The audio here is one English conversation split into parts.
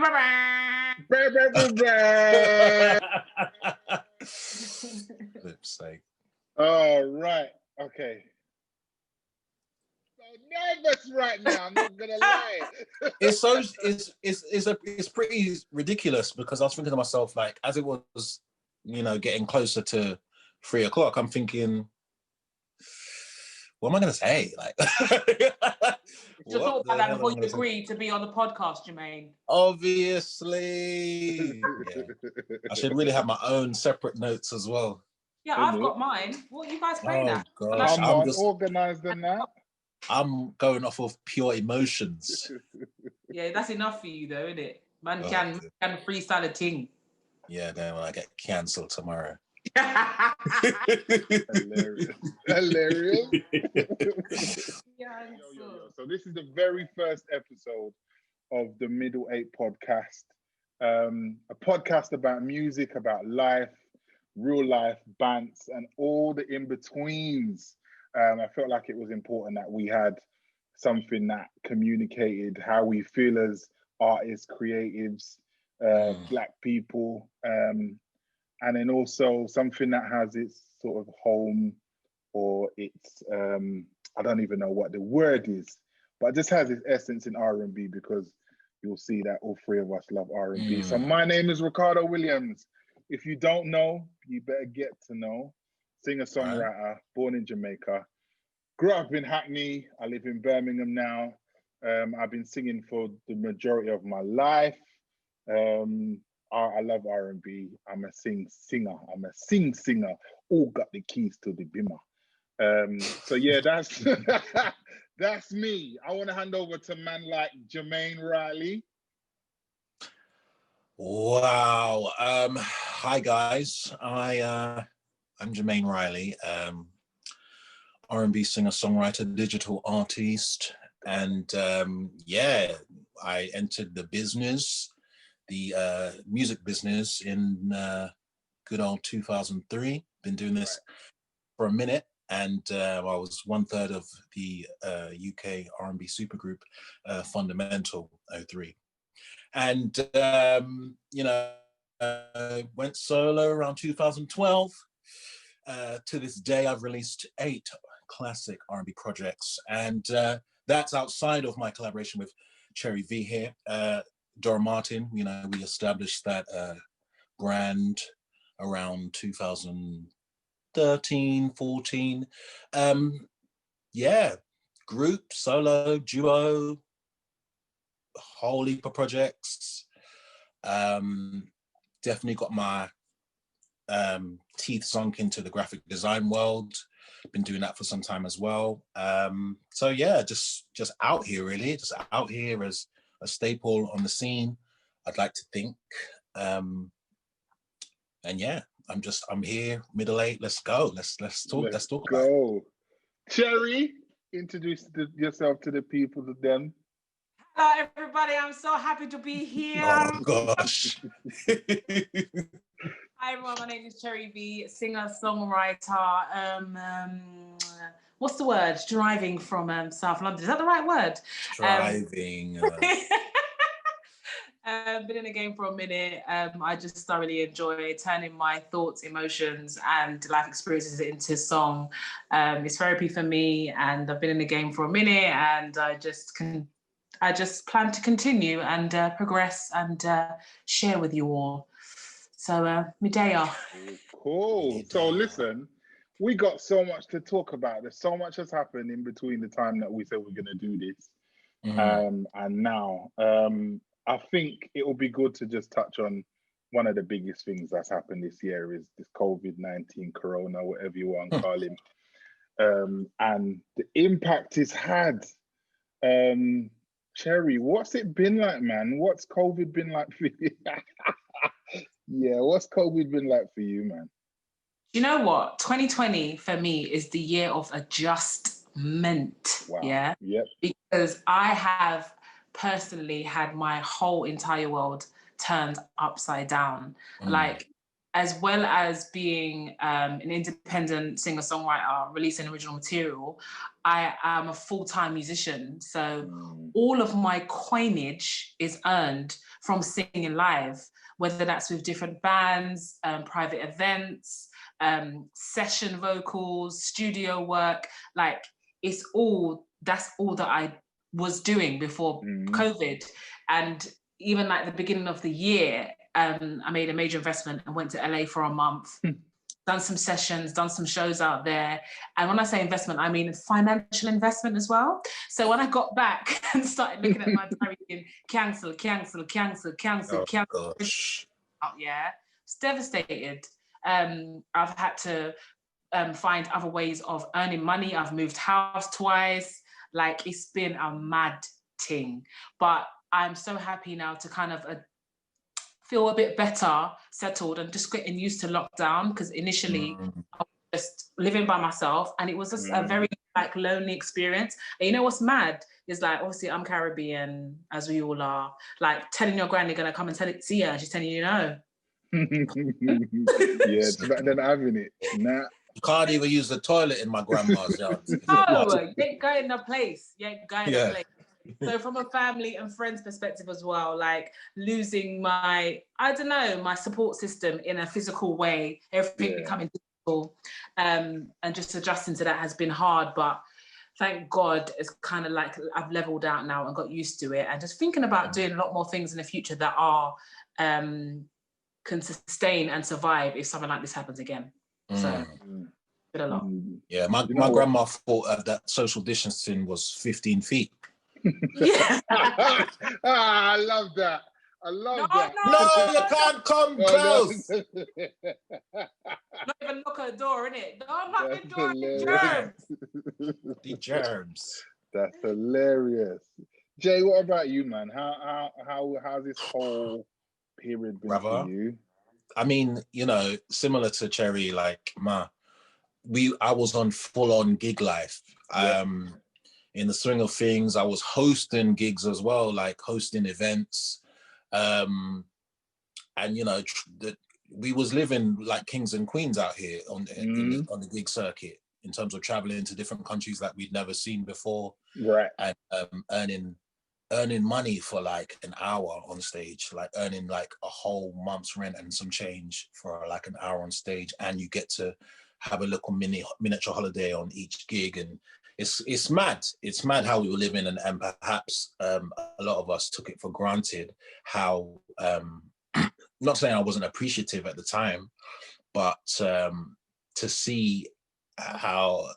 Bah, bah, bah, bah. Flip's sake. All right. Okay. So nervous right now. I'm not gonna lie. It's pretty ridiculous because I was thinking to myself, like, as it was, getting closer to 3 o'clock, I'm thinking, what am I going to say? Like, Just thought about that before you agreed to be on the podcast, Jermaine. Obviously. Yeah. I should really have my own separate notes as well. Yeah, I've got mine. What are you guys playing at? Gosh, I'm more organised than that. I'm going off of pure emotions. Yeah, that's enough for you though, isn't it? Man can freestyle a ting. Yeah, then when I get cancelled tomorrow. Hilarious. Yeah, So this is the very first episode of the Middle Eight podcast. A podcast about music, about life, real life, bants, and all the in-betweens. I felt like it was important that we had something that communicated how we feel as artists, creatives, Black people, and then also something that has its sort of home or its, I don't even know what the word is, but just has its essence in R&B, because you'll see that all three of us love R&B. So my name is Ricardo Williams. If you don't know, you better get to know. Singer-songwriter, born in Jamaica. Grew up in Hackney. I live in Birmingham now. I've been singing for the majority of my life. I love R&B. I'm a singer. I'm a singer. All got the keys to the bimmer. So yeah, that's that's me. I want to hand over to man like Jermaine Riley. Wow. Hi guys. I'm Jermaine Riley. R&B singer-songwriter, digital artist, and I entered the business, the music business in good old 2003. Been doing this for a minute, and I was 1/3 of the UK R&B supergroup Fundamental 03, and went solo around 2012. To this day, I've released 8 classic R&B projects, and that's outside of my collaboration with Cherry V here. Dora Martin, we established that brand around 2013, 14. Group, solo, duo, whole heap of projects. Definitely got my teeth sunk into the graphic design world. Been doing that for some time as well. So yeah, just out here really, just out here as a staple on the scene, I'd like to think. And yeah, I'm here, Middle Eight. Let's go. Let's talk. Let's talk about it. Cherry, introduce yourself to the people, to them. Hello everybody, I'm so happy to be here. Oh gosh. Hi everyone, my name is Cherry V, singer-songwriter. What's the word? Driving from South London. Is that the right word? Driving. Been in the game for a minute. I just thoroughly enjoy turning my thoughts, emotions, and life experiences into song. It's therapy for me, and I've been in the game for a minute, and I just plan to continue and progress and share with you all. So, Medea. Cool. So listen, we got so much to talk about. There's so much has happened in between the time that we said we're going to do this and now. I think it will be good to just touch on one of the biggest things that's happened this year is this COVID-19, Corona, whatever you want to call him, and the impact it's had. Cherry, what's it been like, man? What's COVID been like for you? Yeah, what's COVID been like for you, man? You know what? 2020 for me is the year of adjustment. Wow. Yeah. Yep. Because I have personally had my whole entire world turned upside down. Like as well as being an independent singer-songwriter, releasing original material, I am a full-time musician. So all of my coinage is earned from singing live, whether that's with different bands, private events, session vocals, studio work. Like, that's all that I was doing before COVID. And even like the beginning of the year, I made a major investment and went to LA for a month, done some sessions, done some shows out there. And when I say investment, I mean financial investment as well. So when I got back and started looking at my diary and cancel. Gosh. Oh, yeah, it's devastated. I've had to find other ways of earning money. I've moved house twice. Like, it's been a mad thing. But I'm so happy now to kind of feel a bit better, settled, and just getting used to lockdown, because initially I was just living by myself, and it was just a very like lonely experience. And you know what's mad is, like, obviously I'm Caribbean, as we all are, like telling your granny gonna come and see her, and she's telling you no. Yeah, it's better than having it. Nah. You can't even use the toilet in my grandma's yard. No, you ain't going to place. You ain't going to place. So from a family and friends perspective as well, like losing my support system in a physical way, everything becoming digital, and just adjusting to that has been hard. But thank God, it's kind of like I've leveled out now and got used to it, and just thinking about doing a lot more things in the future that are can sustain and survive if something like this happens again. So been a lot. Yeah, my grandma thought that social distancing was 15 feet. Yeah. I love that. I love that. No, you can't come close. Not even knock at the door, innit? No, not the door. Germs. The germs. That's hilarious. Jay, what about you, man? How's this whole period been for you? I mean, you know, similar to Cherry, like I was on full-on gig life. In the swing of things, I was hosting gigs as well, like hosting events. And, you know, we was living like kings and queens out here on the gig circuit, in terms of traveling to different countries that we'd never seen before. Right. And earning money for like an hour on stage, like earning like a whole month's rent and some change for like an hour on stage. And you get to have a little miniature holiday on each gig. And it's mad. It's mad how we were living, and perhaps a lot of us took it for granted. How not saying I wasn't appreciative at the time, but to see how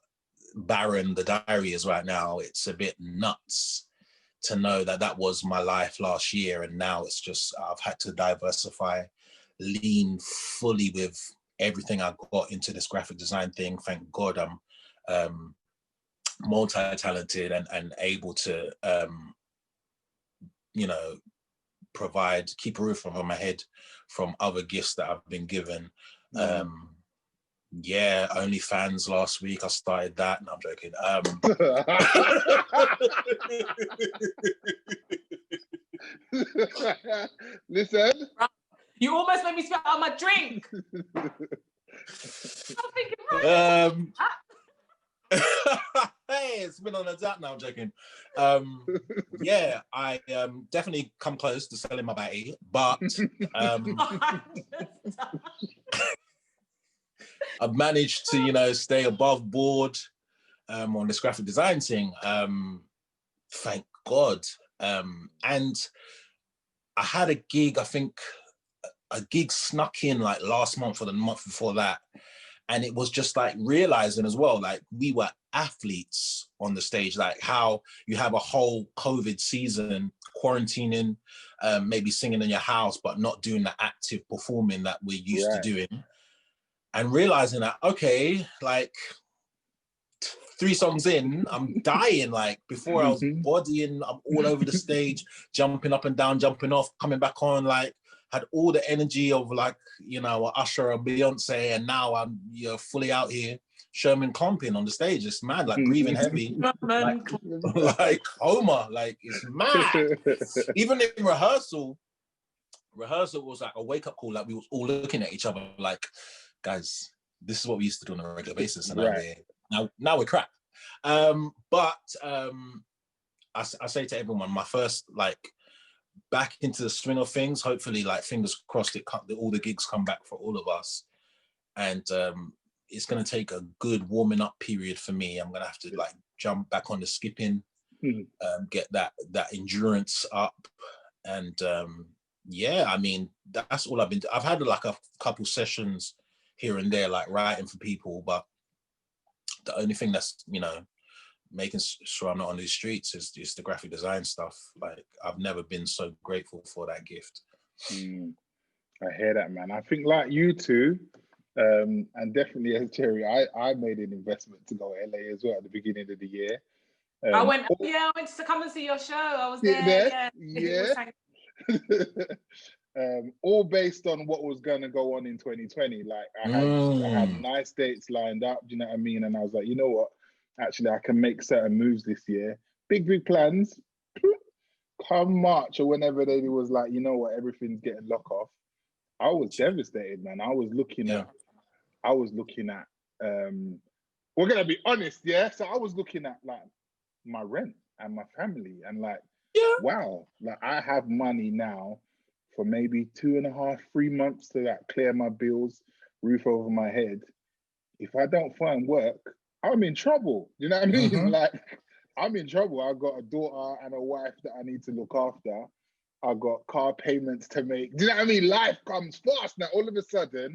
barren the diary is right now, it's a bit nuts to know that was my life last year, and now it's just I've had to diversify, lean fully with everything I got into this graphic design thing. Thank God I'm multi-talented and able to you know, keep a roof over my head from other gifts that I've been given. Yeah, OnlyFans last week, I started that. No, I'm joking. Listen. You almost made me spit out my drink. I'm thinking, hey, it's been on a dap now, I'm joking. Yeah, I definitely come close to selling my body, but I've managed to, you know, stay above board on this graphic design thing. Thank God. And I had a gig, I think a gig snuck in like last month or the month before that. And it was just like realizing as well, like we were athletes on the stage, like how you have a whole COVID season, quarantining, maybe singing in your house, but not doing the active performing that we're used to doing. And realizing that, okay, like 3 songs in, I'm dying. Like before I was bodying, I'm all over the stage, jumping up and down, jumping off, coming back on, like had all the energy of like, you know, Usher or Beyonce, and now I'm, you know, fully out here, Sherman clomping on the stage. It's mad, like breathing heavy, like Homer, like it's mad. Even in rehearsal, rehearsal was like a wake-up call. Like we was all looking at each other like, guys, this is what we used to do on a regular basis, and now we're crap. But I say to everyone, my first like back into the swing of things. Hopefully, like fingers crossed, all the gigs come back for all of us, and it's going to take a good warming up period for me. I'm going to have to like jump back on the skipping, get that endurance up, and yeah, I mean that's all I've been. I've had like a couple sessions here and there, like writing for people, but the only thing that's, you know, making sure I'm not on these streets is the graphic design stuff. Like I've never been so grateful for that gift. I hear that, man. I think like you two, and definitely as Terry, I made an investment to go to LA as well at the beginning of the year. I went to come and see your show. I was there. Yeah. All based on what was going to go on in 2020. Like I had nice dates lined up, do you know what I mean? And I was like, you know what? Actually, I can make certain moves this year. Big plans. Come March or whenever they was like, you know what? Everything's getting locked off. I was devastated, man. I was looking at. We're gonna be honest, yeah. So I was looking at like my rent and my family, and like, wow, like I have money now for maybe 2.5, 3 months to like clear my bills, roof over my head. If I don't find work, I'm in trouble. You know what I mean? Like I'm in trouble. I've got a daughter and a wife that I need to look after. I've got car payments to make. Do you know what I mean? Life comes fast now. All of a sudden,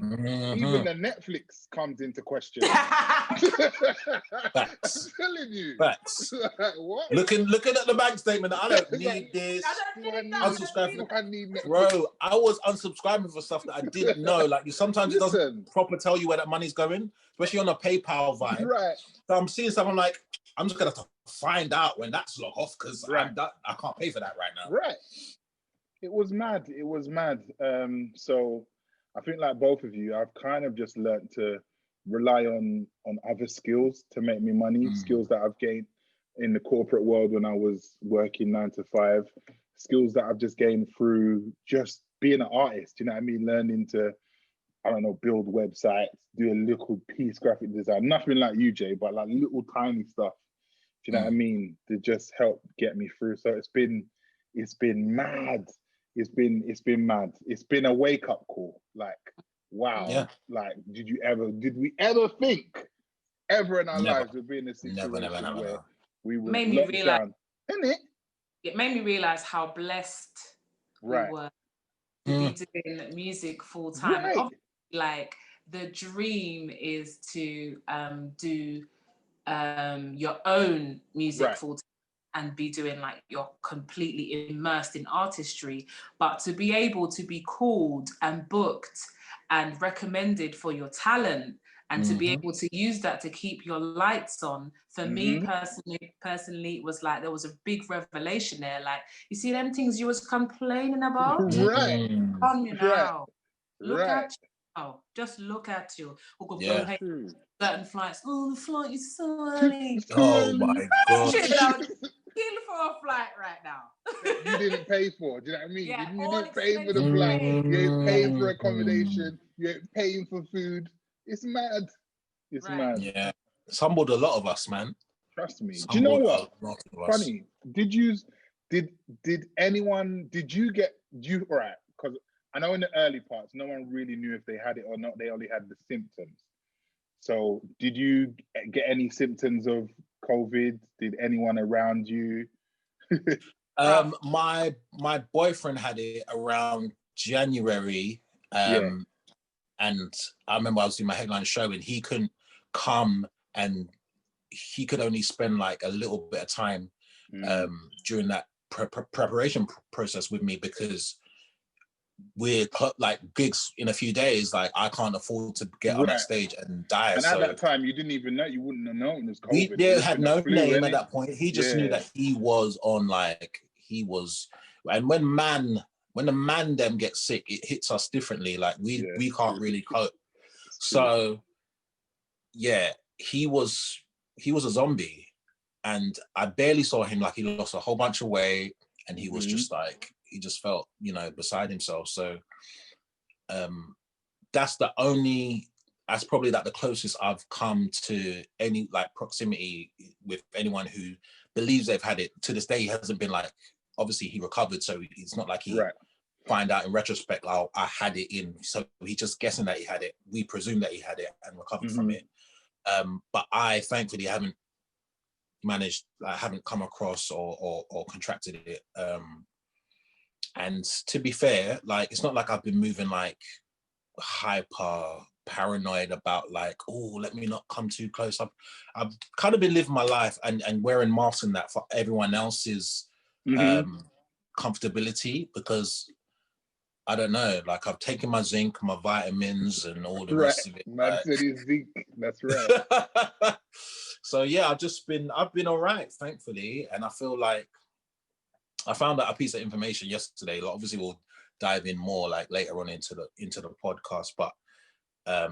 even the Netflix comes into question. Facts. I'm telling you. Facts. Like, what? Looking at the bank statement, I don't need this. I need Netflix. Bro, I was unsubscribing for stuff that I didn't know. Like sometimes it doesn't proper tell you where that money's going, especially on a PayPal vibe. Right. So I'm seeing stuff, I'm like, I'm just gonna have to find out when that's locked off because I can't pay for that right now. Right. It was mad. So I think like both of you, I've kind of just learned to rely on other skills to make me money, skills that I've gained in the corporate world when I was working 9 to 5, skills that I've just gained through just being an artist, you know what I mean? Learning to, I don't know, build websites, do a little piece graphic design, nothing like you, Jay, but like little tiny stuff, do you know what I mean? To just help get me through. So it's been mad. It's been mad. It's been a wake-up call. Like, wow. Yeah. Like, did we ever think ever in our lives we'd be in a situation where we would lock down? Innit? It made me realize how blessed we were to be doing music full time. Right. Obviously, like the dream is to do your own music full time and be doing like you're completely immersed in artistry, but to be able to be called and booked and recommended for your talent and to be able to use that to keep your lights on, for me personally, it was like there was a big revelation there. Like, you see them things you was complaining about? Right. Come now. Look at you. Oh, just look at you. Certain flights. Oh, the flight is so early. Oh my God. Kill for a flight right now. You didn't pay for, do you know what I mean? Yeah, you didn't pay for the flight. You ain't paying for accommodation. You ain't paying for food. It's mad. It's mad. Yeah. It's humbled a lot of us, man. Trust me. Do you know what? Funny. All right, because I know in the early parts, no one really knew if they had it or not. They only had the symptoms. So did you get any symptoms of COVID? Did anyone around you? My boyfriend had it around January. And I remember I was doing my headline show and he couldn't come and he could only spend like a little bit of time during that preparation process with me because we're like gigs in a few days. Like I can't afford to get on that stage and die. And at that time, you didn't even know. You wouldn't have known it was COVID. We had no name at that point. He just knew that he was on and when the man them get sick, it hits us differently. Like we can't really cope. So yeah, he was a zombie, and I barely saw him. Like he lost a whole bunch of weight, and he was just like he just felt, you know, beside himself. So that's probably like the closest I've come to any like proximity with anyone who believes they've had it. To this day, he hasn't been like, obviously he recovered, so it's not like he find out in retrospect, oh, I had it in. So he's just guessing that he had it. We presume that he had it and recovered from it. But I thankfully haven't come across or contracted it. And to be fair, like, it's not like I've been moving like hyper paranoid about like, oh, let me not come too close. I've kind of been living my life and wearing masks and that for everyone else's comfortability, because I don't know, like I've taken my zinc, my vitamins and all the rest of it. Man said his zinc, that's right. So yeah, I've been all right, thankfully. And I feel like I found out a piece of information yesterday. Like, obviously we'll dive in more like later on into the podcast, but I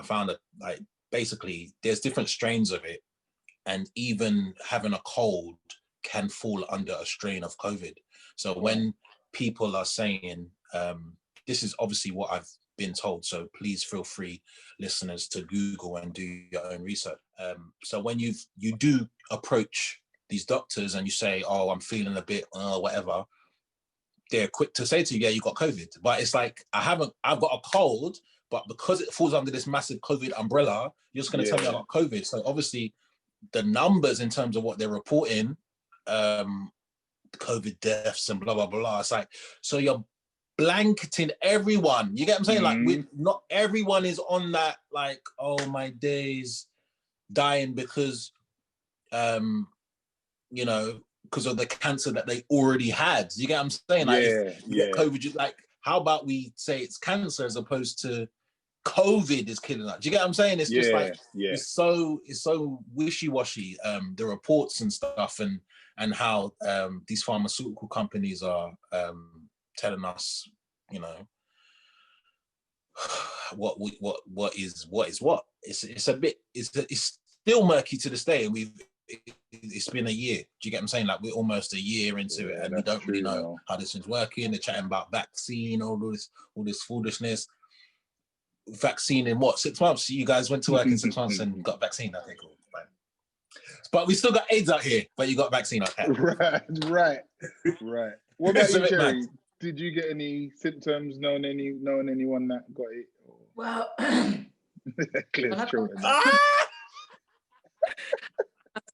found that like basically there's different strains of it, and even having a cold can fall under a strain of COVID. So when people are saying, this is obviously what I've been told, so please feel free, listeners, to Google and do your own research. So when you do approach these doctors and you say, oh, I'm feeling a bit whatever, they're quick to say to you, yeah, you got COVID. But it's like, I've got a cold, but because it falls under this massive COVID umbrella, you're just going to tell me I got COVID. So obviously the numbers in terms of what they're reporting, COVID deaths and blah, blah, blah. It's like, so you're blanketing everyone. You get what I'm saying? Like, not everyone is on that, like, oh, my days dying because, you know, because of the cancer that they already had. You get what I'm saying? Like, if you get COVID, like, how about we say it's cancer as opposed to COVID is killing us? Do you get what I'm saying? It's just like, it's so wishy-washy, the reports and stuff, and how these pharmaceutical companies are telling us, you know, what is what. It's a bit, it's still murky to this day, and it's been a year. Do you get what I'm saying? Like, we're almost a year into it, and we don't really know how this is working. They're chatting about vaccine, all this foolishness. Vaccine in what, 6 months? You guys went to work in 6 months and got vaccine. Okay, cool. Fine. But we still got AIDS out here, but you got vaccine. Okay. Right. What about you, Cherry? Did you get any symptoms? Knowing anyone that got it? Well, Claire's true. I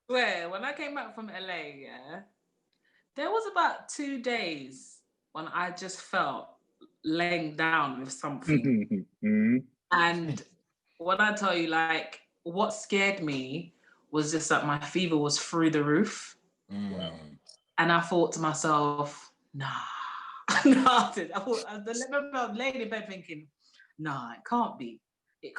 swear, when I came back from LA, there was about 2 days when I just felt laying down with something. And when I tell you, like, what scared me was just that my fever was through the roof. Wow. And I thought to myself, nah. I remember I was laying in bed thinking, nah, it can't be. But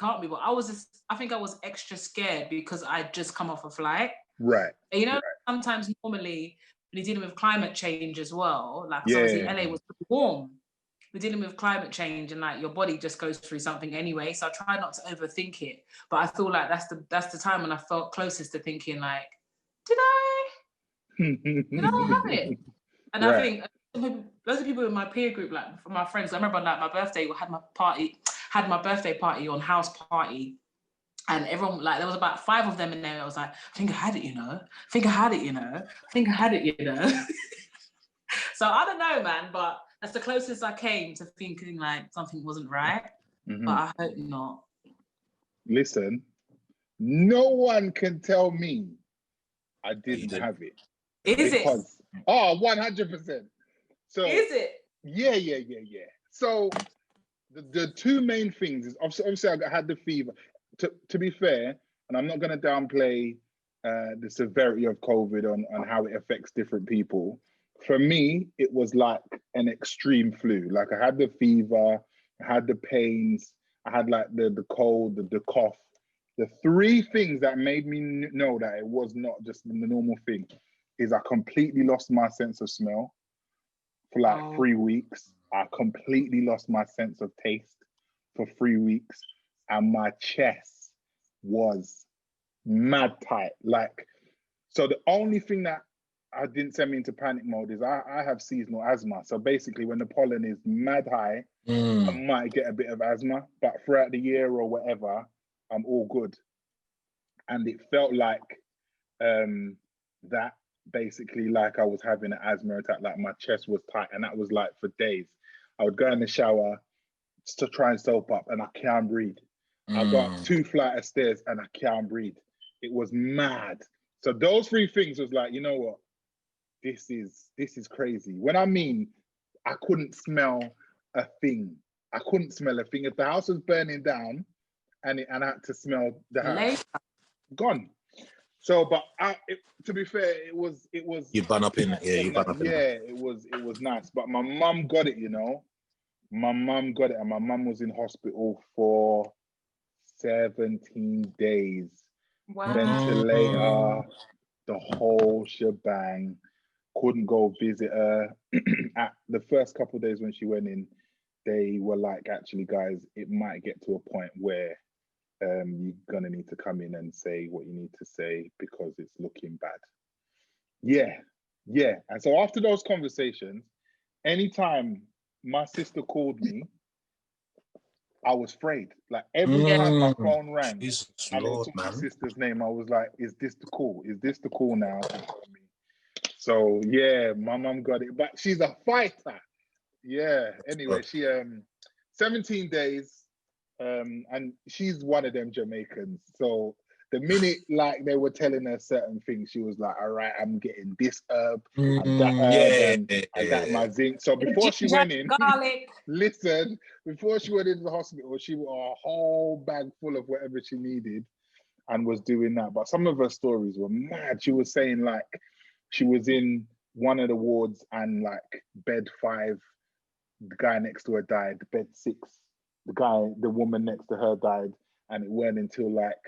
I think I was extra scared because I'd just come off a flight. Right. And, you know, sometimes normally when you're dealing with climate change as well, like, obviously LA was warm. We're dealing with climate change, and like your body just goes through something anyway. So I try not to overthink it. But I feel like that's the time when I felt closest to thinking, like, did I have it? And I think loads of people in my peer group, like from my friends, I remember like my birthday, had my birthday party on House Party, and everyone, like, there was about 5 of them in there. I was like, I think I had it, you know. So I don't know, man, but that's the closest I came to thinking like something wasn't right. But I hope not. Listen, no one can tell me I didn't have it. Is it? Oh, 100%. So is it? Yeah. So the 2 main things is obviously I had the fever. To be fair, and I'm not going to downplay the severity of COVID on how it affects different people. For me, it was like an extreme flu. Like, I had the fever, I had the pains, I had like the cold, the cough. The 3 things that made me know that it was not just the normal thing is I completely lost my sense of smell for like 3 weeks. I completely lost my sense of taste for 3 weeks. And my chest was mad tight. Like, so the only thing that didn't send me into panic mode is I have seasonal asthma. So basically, when the pollen is mad high, I might get a bit of asthma, but throughout the year or whatever, I'm all good. And it felt like that, basically, like I was having an asthma attack, like my chest was tight, and that was like for days. I would go in the shower to try and soap up, and I can't breathe. I got up 2 flights of stairs and I can't breathe. It was mad. So those 3 things was like, you know what? This is crazy. When I mean I couldn't smell a thing. I couldn't smell a thing. If the house was burning down and I had to smell the house, gone. So, but to be fair, it was. You bun up in it, yeah. You bun up in it. It was nice. But my mum got it, you know. My mum got it, and my mum was in hospital for 17 days. Wow. Ventilator, the whole shebang. Couldn't go visit her. At the first couple of days when she went in, they were like, actually, guys, it might get to a point where you're gonna need to come in and say what you need to say because it's looking bad. Yeah. And so after those conversations, anytime my sister called me, I was afraid. Like every time my phone rang, Jesus and Lord, it took my man. sister's name, I was like, is this the call? Is this the call now? So yeah, my mum got it, but she's a fighter. Yeah. Anyway, she 17 days, and she's one of them Jamaicans. So the minute like they were telling her certain things, she was like, "All right, I'm getting this herb and that herb and that my zinc." So before she went in, listen, before she went into the hospital, she got a whole bag full of whatever she needed and was doing that. But some of her stories were mad. She was saying like she was in one of the wards and like bed 5, the guy next to her died. Bed 6, the woman next to her died, and it weren't until like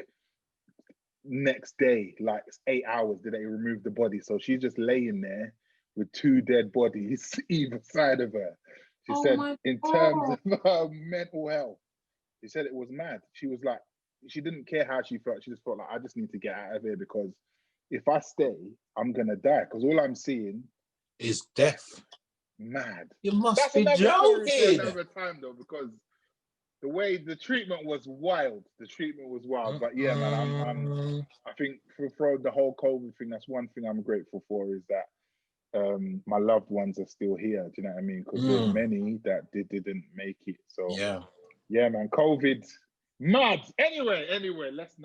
next day, like 8 hours, did they remove the body. So she's just laying there with 2 dead bodies either side of her. She said, in terms of her mental health, she said it was mad. She was like, she didn't care how she felt. She just felt like, I just need to get out of here because if I stay, I'm gonna die. Because all I'm seeing is death. Mad. You must be joking. Another time though, because the way the treatment was wild. But yeah, man, I think for the whole COVID thing, that's one thing I'm grateful for is that my loved ones are still here. Do you know what I mean? Because there's many that didn't make it. So yeah, man, COVID, mad. Anyway, let's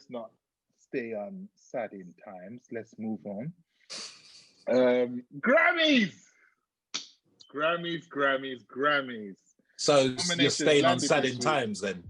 not stay on sad in times. Let's move on. Grammys. So you're staying on sad in times then?